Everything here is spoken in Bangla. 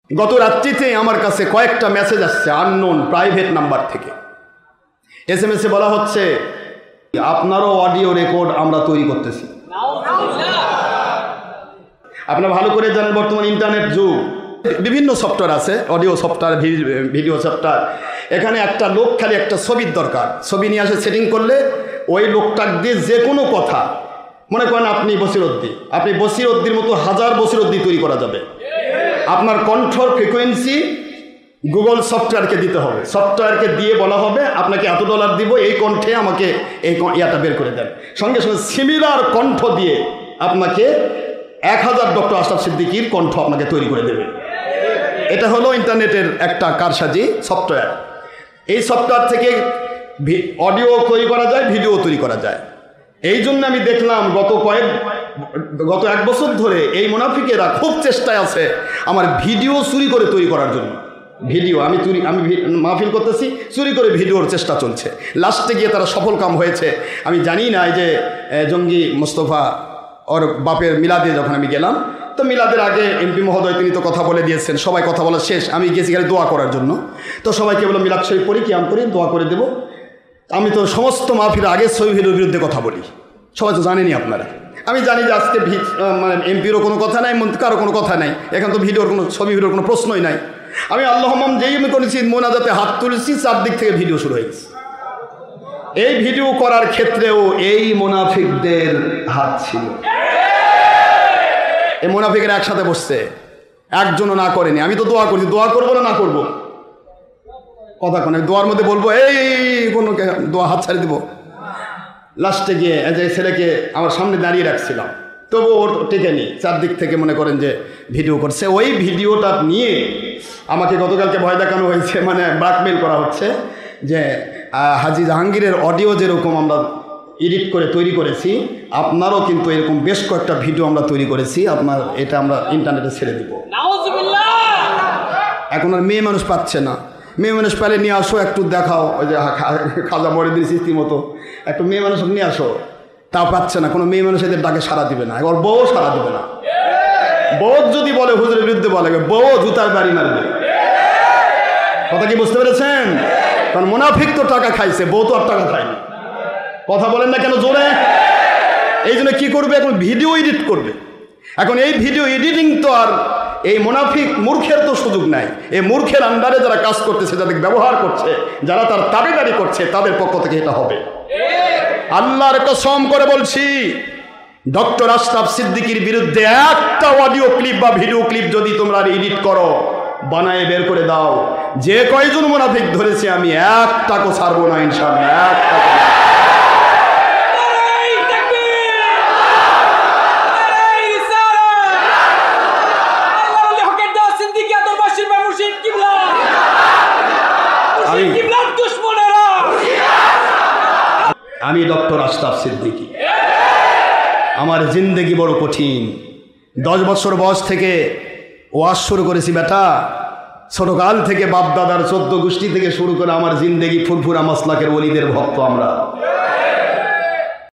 গত রাত্রিতে আমার কাছে কয়েকটা মেসেজ আসছে আননোন প্রাইভেট নাম্বার থেকে। SMS এ বলা হচ্ছে আপনারও অডিও রেকর্ড আমরা তৈরি করতেছি। আপনারা ভালো করে জানেন বর্তমান ইন্টারনেট যুগ, বিভিন্ন সফটওয়্যার আছে, অডিও সফটওয়্যার, ভিডিও সফটওয়্যার। এখানে একটা লোক খালি একটা ছবির দরকার, ছবি নিয়ে আসে সেটিং করলে ওই লোকটার দিয়ে যে কোনো কথা, মনে করেন আপনি বসিরউদ্দিন, আপনি বসিরউদ্দির মতো হাজার বসিরউদ্দিন তৈরি করা যাবে। আপনার কণ্ঠর ফ্রিকোয়েন্সি গুগল সফটওয়্যারকে দিতে হবে, সফটওয়্যারকে দিয়ে বলা হবে আপনাকে এত ডলার দিব, এই কণ্ঠে আমাকে এই ইয়াটা বের করে দেন। সঙ্গে সঙ্গে সিমিলার কণ্ঠ দিয়ে আপনাকে 1000 ডক্টর আশরাফ সিদ্দিকীর কণ্ঠ আপনাকে তৈরি করে দেবে। এটা হলো ইন্টারনেটের একটা কারসাজি সফটওয়্যার। এই সফটওয়্যার থেকে অডিও তৈরি করা যায়, ভিডিও তৈরি করা যায়। এই জন্য আমি দেখলাম গত 1 বছর ধরে এই মুনাফিকেরা খুব চেষ্টায় আছে আমার ভিডিও চুরি করে তৈরি করার জন্য। ভিডিও আমি মাহফিল করতেছি, চুরি করে ভিডিওর চেষ্টা চলছে। লাস্টে গিয়ে তারা সফল কাম হয়েছে। আমি জানি না এই যে জঙ্গি মোস্তফা ওর বাপের মিলাদে যখন আমি গেলাম, তো মিলাদের আগে এমপি মহোদয় তিনি তো কথা বলে দিয়েছেন, সবাই কথা বলা শেষ, আমি গেছি গেলে দোয়া করার জন্য। তো সবাইকে বললাম মিলাদ শরীফ পড়ি, কিয়াম করি, দোয়া করে দেবো। আমি তো সমস্ত মাহফিল আগে ছবি ভিডিওর বিরুদ্ধে কথা বলি, সবাই তো জানেনি আপনারা। আমি জানি যে আজকে মানে এমপিরও কোনো কথা নাই, মন্ত্রীরও কোনো কথা নাই, এখন তো ভিডিওর কোনো ছবি ভিডিওর কোনো প্রশ্নই নাই। আমি আল্লাহম্মাম যেই আমি করেছি মোনাজাতে হাত তুলেছি, চারদিক থেকে ভিডিও শুরু হয়ে গেছে। এই ভিডিও করার ক্ষেত্রেও এই মুনাফিকদের হাত ছিল। এই মুনাফিকেরা একসাথে বসছে, একজনও না করেনি। আমি তো দোয়া করছি, দোয়া করবো না করবো কথা কোন দোয়ার মধ্যে বলবো এই কোনো দোয়া হাত ছাড়ি দেবো। লাস্টে গিয়ে যে ছেলেকে আমার সামনে দাঁড়িয়ে রাখছিলাম, তবু ওর টেকেনি, চারদিক থেকে মনে করেন যে ভিডিও করছে। ওই ভিডিওটা নিয়ে আমাকে গতকালকে ভয় দেখানো হয়েছে, মানে ব্ল্যাকমেল করা হচ্ছে যে হাজী জাহাঙ্গীরের অডিও যেরকম আমরা এডিট করে তৈরি করেছি, আপনারও কিন্তু এরকম বেশ কয়েকটা ভিডিও আমরা তৈরি করেছি, আপনার এটা আমরা ইন্টারনেটে ছেড়ে দিব। এখন আর মেয়ে মানুষ পাচ্ছে না, মেয়ে মানুষ পেলে নিয়ে আসো, একটু দেখাও, ওই যে খাজা মরিদিন চিস্তির মতো একটু মেয়ে মানুষ নিয়ে আসো, তা পাচ্ছে না। কোনো মেয়ে মানুষ এদের ডাকে সাড়া দিবে না, এবার বউ সাড়া দিবে না। বউ যদি বলে হুজুরের বিরুদ্ধে বলে, বউ জুতার বাড়ি মারবে। কথা কি বুঝতে পেরেছেন? কারণ মুনাফিক তো টাকা খাইছে, বউ তো আর টাকা খায়নি। কথা বলেন না কেন জোরে? এই জন্য কী করবে, এখন ভিডিও এডিট করবে। এখন এই ভিডিও এডিটিং তো আর এই মুনাফিক মূর্খের তো সুযোগ নাই। এই মূর্খের আন্ডারে যারা কাজ করতেছে, যাদের ব্যবহার করছে, যারা তার তাবেদারি করছে, তাদের পক্ষ থেকে এটা হবে। আল্লাহর কসম করে বলছি, ডক্টর আশরাফ সিদ্দিকীর বিরুদ্ধে একটা অডিও ক্লিপ বা ভিডিও ক্লিপ যদি তোমরা এডিট করো, বানায় বের করে দাও, যে কয়জন মুনাফিক ধরেছে আমি একটাকও ছাড়বো না ইনশাআল্লাহ, একটাকও। আমি ডক্টর আশরাফ সিদ্দিকী, আমার জিন্দেগি বড় কঠিন। 10 বছর বয়স থেকে ওয়াজ শুরু করেছি বেটা, ছোটকাল থেকে বাপ দাদার 14 গোষ্ঠী থেকে শুরু করে আমার জিন্দেগি ফুরফুরা মাসলাকের ওলিদের ভক্ত আমরা।